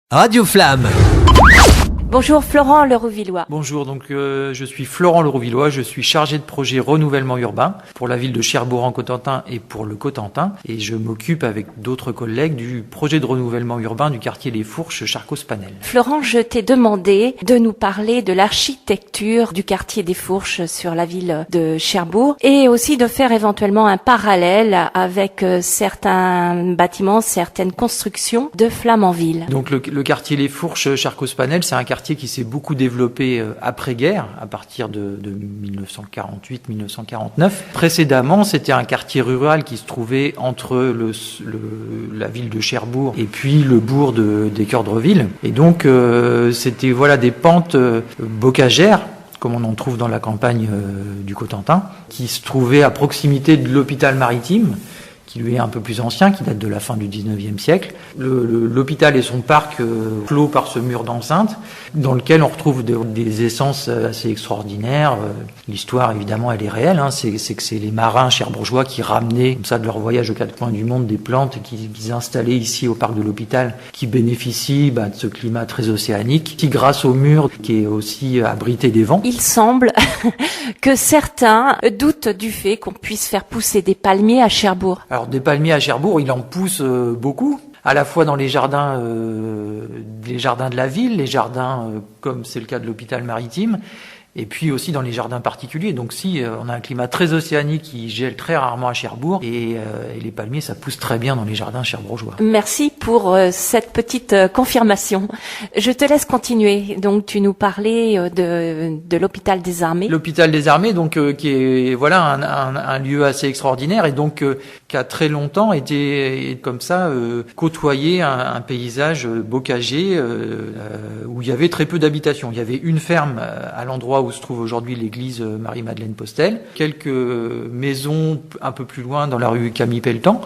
Radio Flamme. Bonjour Florent Lerouvillois. Bonjour, je suis Florent Lerouvillois, je suis chargé de projet renouvellement urbain pour la ville de Cherbourg-en-Cotentin et pour le Cotentin, et je m'occupe avec d'autres collègues du projet de renouvellement urbain du quartier Les Fourches Charcos-Panel. Florent, je t'ai demandé de nous parler de l'architecture du quartier des Fourches sur la ville de Cherbourg et aussi de faire éventuellement un parallèle avec certains bâtiments, certaines constructions de Flamanville. Donc le quartier Les Fourches Charcos-Panel, c'est un quartier qui s'est beaucoup développé après-guerre, à partir de 1948-1949. Précédemment, c'était un quartier rural qui se trouvait entre la ville de Cherbourg et puis le bourg d'Équeurdreville. Et donc, c'était des pentes bocagères, comme on en trouve dans la campagne du Cotentin, qui se trouvaient à proximité de l'hôpital maritime, qui lui est un peu plus ancien, qui date de la fin du 19e siècle. L'hôpital et son parc clos par ce mur d'enceinte, dans lequel on retrouve des essences assez extraordinaires. L'histoire, évidemment, elle est réelle. C'est que c'est les marins cherbourgeois qui ramenaient, comme ça, de leur voyage aux quatre coins du monde, des plantes qu'ils installaient ici au parc de l'hôpital, qui bénéficient de ce climat très océanique, qui, grâce au mur, qui est aussi abrité des vents. Il semble que certains doutent du fait qu'on puisse faire pousser des palmiers à Cherbourg. Alors des palmiers à Cherbourg, il en pousse beaucoup, à la fois dans les jardins de la ville, les jardins comme c'est le cas de l'hôpital maritime, et puis aussi dans les jardins particuliers. Donc on a un climat très océanique qui gèle très rarement à Cherbourg, et les palmiers, ça pousse très bien dans les jardins cherbourgeois. Merci pour cette petite confirmation. Je te laisse continuer. Donc tu nous parlais de l'hôpital des armées. L'hôpital des armées, donc qui est un lieu assez extraordinaire, et donc qui a très longtemps été comme ça côtoyé un paysage bocager où il y avait très peu d'habitations. Il y avait une ferme à l'endroit où se trouve aujourd'hui l'église Marie-Madeleine Postel, quelques maisons un peu plus loin dans la rue Camille Pelletan,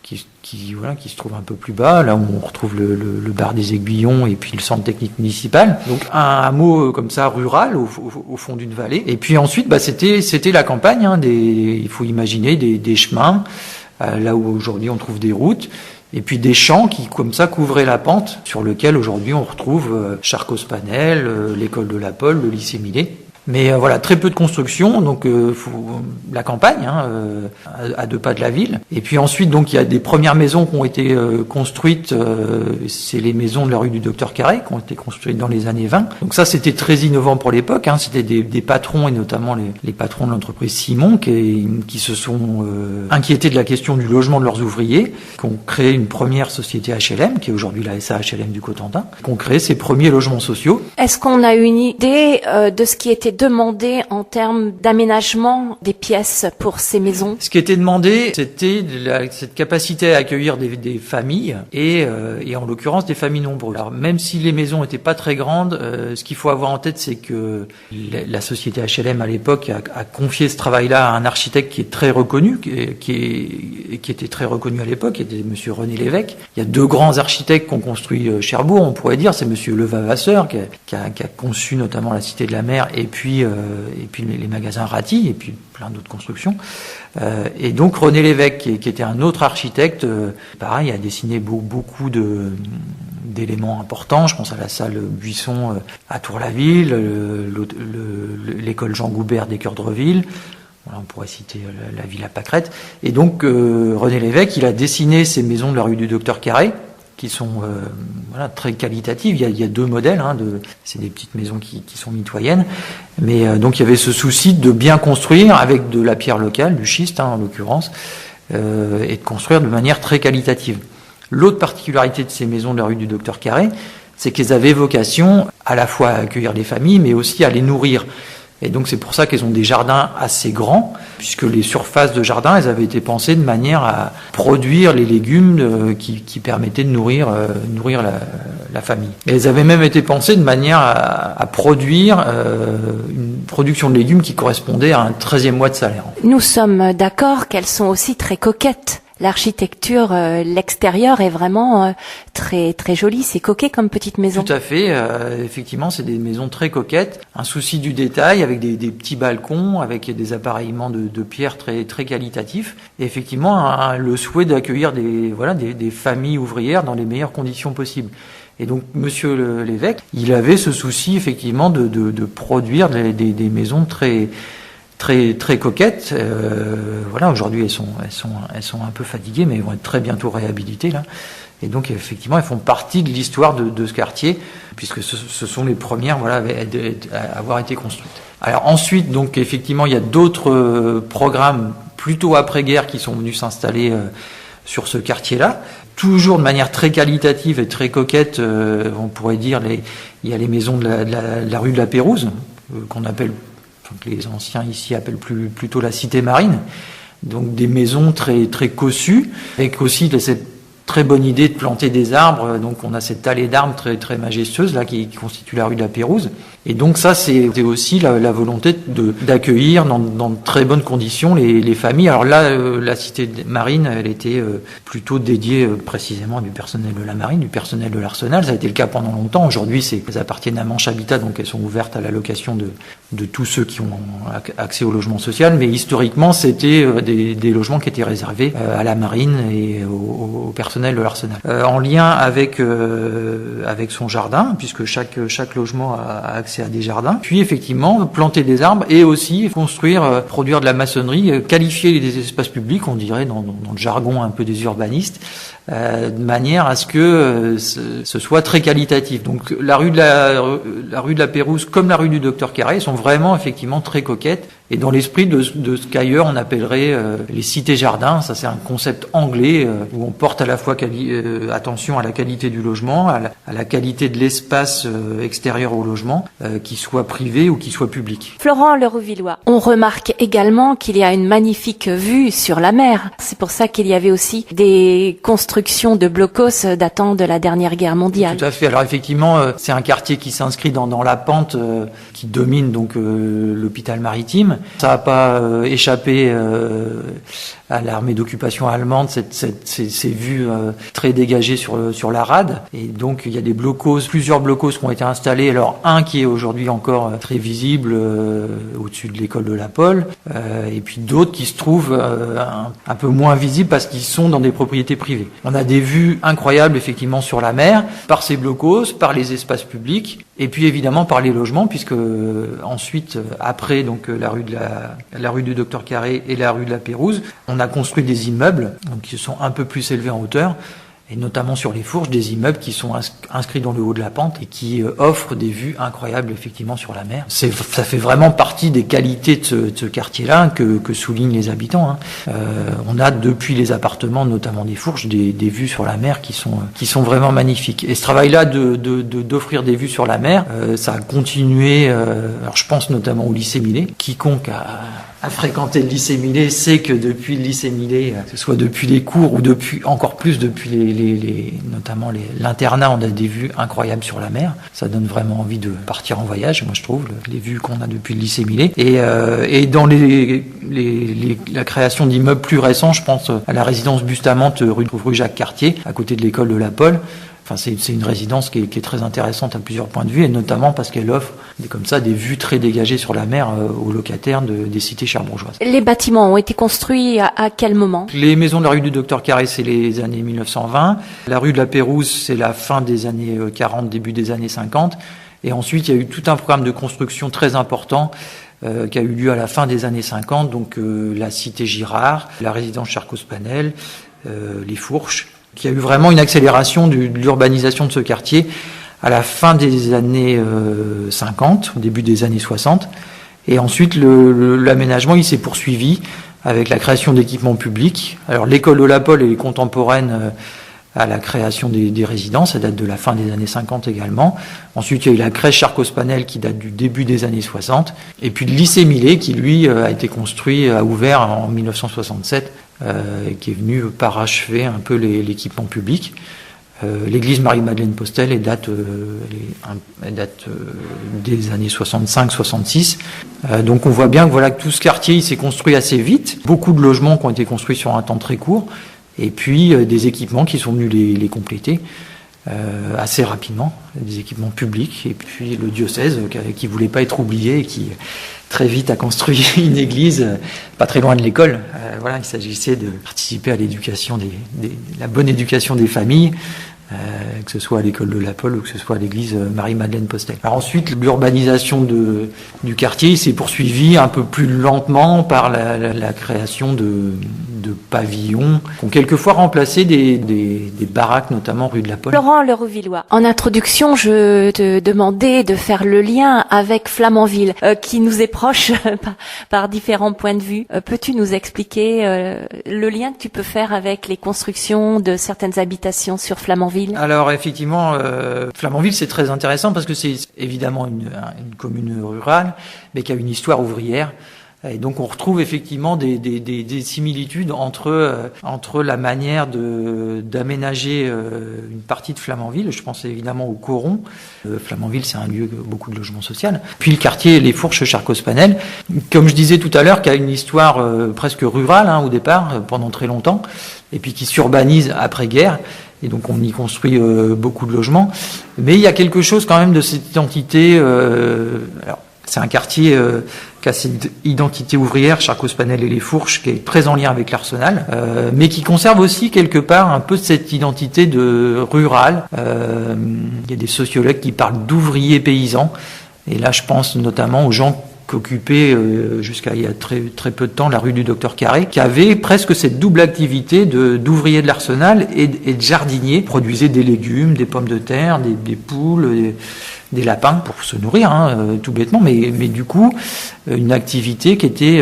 qui se trouve un peu plus bas, là où on retrouve le bar des Aiguillons et puis le centre technique municipal. Donc un hameau comme ça rural au fond d'une vallée. Et puis ensuite, c'était la campagne. Il faut imaginer des chemins là où aujourd'hui on trouve des routes. Et puis des champs qui, comme ça, couvraient la pente sur lequel aujourd'hui on retrouve Charcos-Panel, l'école de la Pole, le lycée Millet. Mais très peu de construction, donc la campagne, à 2 pas de la ville. Et puis ensuite, donc il y a des premières maisons qui ont été construites, c'est les maisons de la rue du Docteur Carré, qui ont été construites dans les années 20. Donc ça, c'était très innovant pour l'époque. C'était des patrons, et notamment les patrons de l'entreprise Simon, qui se sont inquiétés de la question du logement de leurs ouvriers, qui ont créé une première société HLM, qui est aujourd'hui la SA HLM du Cotentin, qui ont créé ces premiers logements sociaux. Est-ce qu'on a une idée de ce qui était demandé en termes d'aménagement des pièces pour ces maisons? Ce qui était demandé, c'était cette capacité à accueillir des familles et en l'occurrence des familles nombreuses. Alors même si les maisons étaient pas très grandes, ce qu'il faut avoir en tête, c'est que la société HLM à l'époque a confié ce travail-là à un architecte qui est très reconnu, qui était très reconnu à l'époque, qui était Monsieur René Lévesque. Il y a 2 grands architectes qui ont construit Cherbourg, on pourrait dire, c'est Monsieur Levavasseur qui a conçu notamment la Cité de la Mer et puis les magasins Ratti et puis plein d'autres constructions. Et donc René Lévesque, qui était un autre architecte, pareil, a dessiné beaucoup d'éléments importants. Je pense à la salle Buisson à Tour-la-Ville, l'école Jean Goubert d'Équeurdreville. On pourrait citer la Villa Pâquerette. Et donc René Lévesque, il a dessiné ces maisons de la rue du Docteur Carré, qui sont très qualitatives. Il y a 2 modèles, c'est des petites maisons qui sont mitoyennes, mais donc il y avait ce souci de bien construire avec de la pierre locale, du schiste en l'occurrence, et de construire de manière très qualitative. L'autre particularité de ces maisons de la rue du Docteur Carré, c'est qu'elles avaient vocation à la fois à accueillir les familles, mais aussi à les nourrir. Et donc c'est pour ça qu'elles ont des jardins assez grands, puisque les surfaces de jardin, elles avaient été pensées de manière à produire les légumes qui permettaient de nourrir la famille. Et elles avaient même été pensées de manière à produire une production de légumes qui correspondait à un 13e mois de salaire. Nous sommes d'accord qu'elles sont aussi très coquettes. L'architecture, l'extérieur est vraiment très très jolie, c'est coquet comme petite maison. Tout à fait, effectivement, c'est des maisons très coquettes, un souci du détail avec des petits balcons, avec des appareillements de pierre très très qualitatifs, et effectivement le souhait d'accueillir des familles ouvrières dans les meilleures conditions possibles. Et donc, monsieur l'évêque, il avait ce souci, effectivement, de produire des maisons très coquettes. Voilà, aujourd'hui, elles sont un peu fatiguées, mais elles vont être très bientôt réhabilitées, là. Et donc, effectivement, elles font partie de l'histoire de ce quartier, puisque ce sont les premières, voilà, à avoir été construites. Alors ensuite, donc, effectivement, il y a d'autres programmes plutôt après-guerre qui sont venus s'installer sur ce quartier-là. Toujours de manière très qualitative et très coquette, on pourrait dire, il y a les maisons de la rue de la Pérouse, qu'on appelle, que les anciens ici appellent plutôt la cité marine. Donc des maisons très cossues, avec aussi cette très bonne idée de planter des arbres. Donc on a cette allée d'arbres très majestueuse là qui constitue la rue de la Pérouse. Et donc ça, c'était aussi la volonté d'accueillir dans de très bonnes conditions les familles. Alors là, la cité marine, elle était plutôt dédiée précisément du personnel de la marine, du personnel de l'Arsenal. Ça a été le cas pendant longtemps. Aujourd'hui, elles appartiennent à Manche Habitat, donc elles sont ouvertes à la location de tous ceux qui ont accès au logement social. Mais historiquement, c'était des logements qui étaient réservés à la marine et au personnel de l'Arsenal. En lien avec son jardin, puisque chaque logement a accès à des jardins. Puis effectivement, planter des arbres et aussi construire, produire de la maçonnerie, qualifier les espaces publics, on dirait dans le jargon un peu des urbanistes, de manière à ce que ce soit très qualitatif. Donc la rue de la Pérouse comme la rue du Docteur Carré sont vraiment effectivement très coquettes et dans l'esprit de ce qu'ailleurs on appellerait les cités-jardins. Ça, c'est un concept anglais où on porte à la fois attention à la qualité du logement, à la qualité de l'espace extérieur au logement, qu'il soit privé ou qu'il soit public. Florent Lerouvillois, on remarque également qu'il y a une magnifique vue sur la mer. C'est pour ça qu'il y avait aussi des constructions de blocos datant de la dernière guerre mondiale. Tout à fait. Alors effectivement, c'est un quartier qui s'inscrit dans la pente qui domine donc l'hôpital maritime. Ça n'a pas échappé à l'armée d'occupation allemande, ces vues très dégagées sur la rade. Et donc il y a des blocos, plusieurs blocos qui ont été installés. Alors un qui est aujourd'hui encore très visible au-dessus de l'école de la Pole, et puis d'autres qui se trouvent un peu moins visibles parce qu'ils sont dans des propriétés privées. On a des vues incroyables effectivement sur la mer, par ces blocos, par les espaces publics, et puis évidemment par les logements, puisque ensuite, après donc la rue du Docteur Carré et la rue de la Pérouse, on a construit des immeubles donc qui sont un peu plus élevés en hauteur, et notamment sur les Fourches, des immeubles qui sont inscrits dans le haut de la pente et qui offrent des vues incroyables effectivement sur la mer. Ça fait vraiment partie des qualités de ce quartier-là que soulignent les habitants. On a depuis les appartements, notamment des Fourches, des vues sur la mer qui sont vraiment magnifiques. Et ce travail-là d'offrir des vues sur la mer, ça a continué. Alors je pense notamment au lycée Millet. Quiconque a fréquenté le lycée Millet sait que depuis le lycée Millet, que ce soit depuis les cours ou encore plus depuis notamment l'internat, on a des vues incroyables sur la mer. Ça donne vraiment envie de partir en voyage, moi je trouve, les vues qu'on a depuis le lycée Millet. Et dans la création d'immeubles plus récents, je pense à la résidence Bustamante rue Jacques Cartier, à côté de l'école de la Pole. Enfin, c'est une résidence qui est très intéressante à plusieurs points de vue, et notamment parce qu'elle offre comme ça des vues très dégagées sur la mer aux locataires des cités cherbourgeoises. Les bâtiments ont été construits à quel moment ? Les maisons de la rue du Docteur Carré, c'est les années 1920. La rue de la Pérouse, c'est la fin des années 40, début des années 50. Et ensuite, il y a eu tout un programme de construction très important qui a eu lieu à la fin des années 50. Donc la cité Girard, la résidence Charcos-Panel, les Fourches, qui a eu vraiment une accélération de l'urbanisation de ce quartier à la fin des années 50, au début des années 60. Et ensuite, l'aménagement, il s'est poursuivi avec la création d'équipements publics. Alors, l'école de la Pole, elle est contemporaine à la création des résidences, ça date de la fin des années 50 également. Ensuite, il y a eu la crèche Charcos-Panel qui date du début des années 60. Et puis le lycée Millet qui, lui, a ouvert en 1967, qui est venu parachever un peu l'équipement public. L'église Marie-Madeleine Postel, elle date des années 65-66. Donc on voit bien que tout ce quartier il s'est construit assez vite. Beaucoup de logements qui ont été construits sur un temps très court. Et puis des équipements qui sont venus les compléter assez rapidement, des équipements publics. Et puis le diocèse qui voulait pas être oublié et qui très vite a construit une église pas très loin de l'école. Il s'agissait de participer à l'éducation la bonne éducation des familles. que ce soit à l'école de la Pole ou que ce soit à l'église Marie-Madeleine Postel. Alors ensuite, l'urbanisation du quartier s'est poursuivie un peu plus lentement par la création de pavillons qui ont quelquefois remplacé des baraques, notamment rue de la Pole. Laurent Lerouvillois, en introduction, je te demandais de faire le lien avec Flamanville, qui nous est proche par différents points de vue. Peux-tu nous expliquer le lien que tu peux faire avec les constructions de certaines habitations sur Flamanville? Alors effectivement, Flamanville c'est très intéressant parce que c'est évidemment une commune rurale, mais qui a une histoire ouvrière. Et donc on retrouve effectivement des similitudes entre la manière d'aménager une partie de Flamanville. Je pense évidemment au Coron. Flamanville, c'est un lieu beaucoup de logement social. Puis le quartier Les Fourches Charcos-Panel, comme je disais tout à l'heure, qui a une histoire presque rurale au départ, pendant très longtemps, et puis qui s'urbanise après-guerre. Et donc on y construit beaucoup de logements. Mais il y a quelque chose quand même de cette identité. Alors, c'est un quartier qui a cette identité ouvrière, Charcos-Panel et Les Fourches, qui est très en lien avec l'Arsenal, mais qui conserve aussi quelque part un peu cette identité de rural. Il y a des sociologues qui parlent d'ouvriers paysans, et là je pense notamment aux gens qu'occupait jusqu'à il y a très peu de temps la rue du Docteur Carré, qui avait presque cette double activité d'ouvrier de l'Arsenal et de jardinier, produisait des légumes, des pommes de terre, des poules, des lapins pour se nourrir, tout bêtement, mais du coup une activité qui était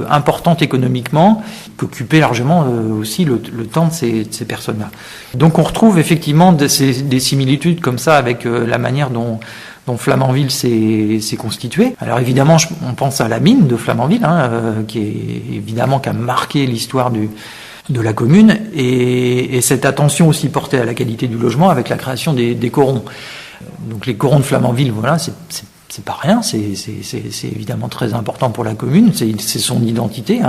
importante économiquement, qui occupait largement aussi le temps de ces personnes-là. Donc on retrouve effectivement des similitudes comme ça avec la manière dont Flamanville s'est constitué. Alors évidemment, on pense à la mine de Flamanville, qui a marqué l'histoire de la commune, et cette attention aussi portée à la qualité du logement avec la création des corons. Donc les corons de Flamanville, voilà, c'est pas rien, c'est évidemment très important pour la commune, c'est son identité,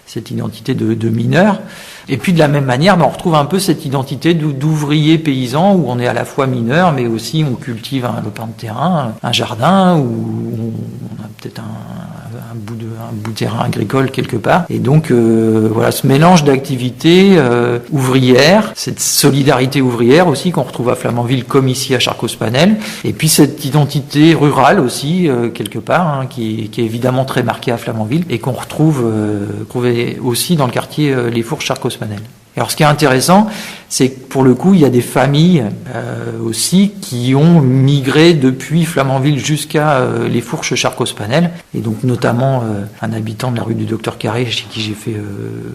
cette identité de mineur. Et puis de la même manière, on retrouve un peu cette identité d'ouvrier paysan où on est à la fois mineur, mais aussi on cultive un lopin de terrain, un jardin, où on a peut-être un bout de terrain agricole quelque part. Et donc voilà, ce mélange d'activités ouvrières, cette solidarité ouvrière aussi qu'on retrouve à Flamanville comme ici à Charcos-Panel, et puis cette identité rurale aussi quelque part, qui est évidemment très marquée à Flamanville et qu'on retrouve aussi dans le quartier Les Fourches Charcos-Panel. Alors ce qui est intéressant, c'est que pour le coup, il y a des familles aussi qui ont migré depuis Flamanville jusqu'à Les Fourches Charcos-Panel, et donc notamment un habitant de la rue du Docteur Carré, chez qui j'ai fait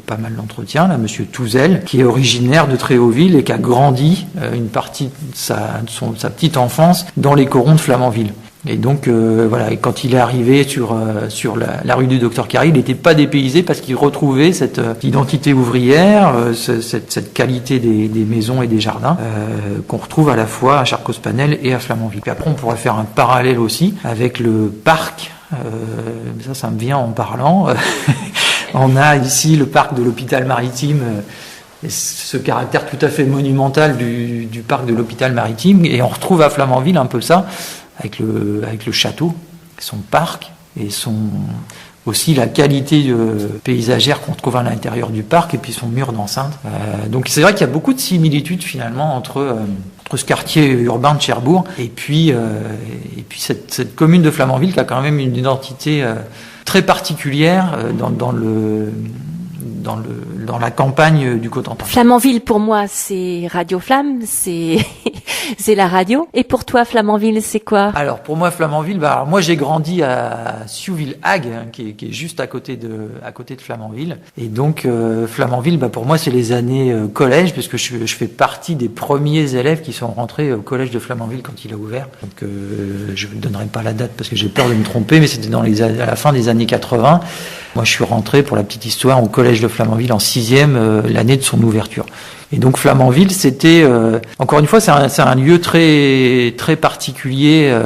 pas mal d'entretiens, là, Monsieur Touzel, qui est originaire de Tréauville et qui a grandi une partie de sa petite enfance dans les corons de Flamanville. Et donc voilà, et quand il est arrivé sur la rue du Docteur Carré, il n'était pas dépaysé parce qu'il retrouvait cette identité ouvrière, cette qualité des maisons et des jardins qu'on retrouve à la fois à Charcos-Panel et à Flamanville. Puis après, on pourrait faire un parallèle aussi avec le parc. Ça me vient en parlant. On a ici le parc de l'hôpital maritime. Ce caractère tout à fait monumental du parc de l'hôpital maritime, et on retrouve à Flamanville un peu ça avec le château, son parc et aussi la qualité paysagère qu'on trouve à l'intérieur du parc, et puis son mur d'enceinte. Donc c'est vrai qu'il y a beaucoup de similitudes finalement entre ce quartier urbain de Cherbourg et puis cette commune de Flamanville qui a quand même une identité très particulière dans la campagne du Cotentin. Flamanville, pour moi, c'est Radio Flamme, c'est la radio. Et pour toi, Flamanville, c'est quoi? Alors, pour moi, Flamanville, moi, j'ai grandi à Siouville-Hague, qui est juste à côté de Flamanville. Et donc, Flamanville, pour moi, c'est les années collège, parce que je fais partie des premiers élèves qui sont rentrés au collège de Flamanville quand il a ouvert. Donc, je ne donnerai pas la date parce que j'ai peur de me tromper, mais c'était à la fin des années 80. Moi, je suis rentré, pour la petite histoire, au collège de Flamanville en 6e, l'année de son ouverture. Et donc Flamanville, c'était encore une fois, c'est un lieu très très particulier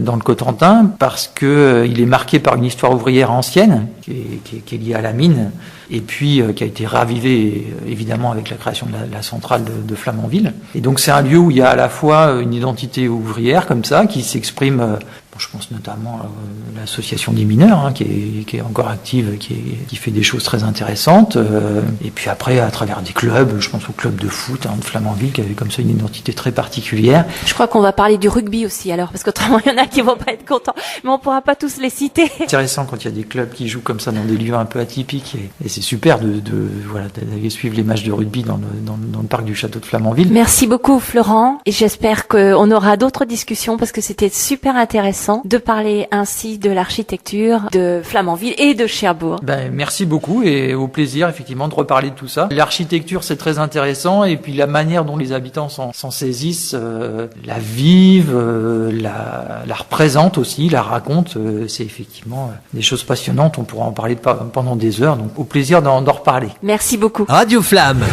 dans le Cotentin, parce que il est marqué par une histoire ouvrière ancienne qui est liée à la mine, et puis qui a été ravivée évidemment avec la création de la centrale de Flamanville. Et donc c'est un lieu où il y a à la fois une identité ouvrière comme ça qui s'exprime Je pense notamment à l'association des mineurs, hein, qui est encore active, qui fait des choses très intéressantes. Et puis après, à travers des clubs, je pense au club de foot de Flamanville, qui avait comme ça une identité très particulière. Je crois qu'on va parler du rugby aussi alors, parce qu'autrement il y en a qui vont pas être contents, mais on pourra pas tous les citer. C'est intéressant quand il y a des clubs qui jouent comme ça dans des lieux un peu atypiques, et c'est super d'aller suivre les matchs de rugby dans le parc du château de Flamanville. Merci beaucoup Florent, et j'espère qu'on aura d'autres discussions parce que c'était super intéressant de parler ainsi de l'architecture de Flamanville et de Cherbourg. Merci beaucoup, et au plaisir effectivement de reparler de tout ça. L'architecture, c'est très intéressant, et puis la manière dont les habitants s'en saisissent, la vivent, la représentent aussi, la racontent, c'est effectivement des choses passionnantes. On pourra en parler pendant des heures, donc au plaisir d'en reparler. Merci beaucoup. Radio Flamme.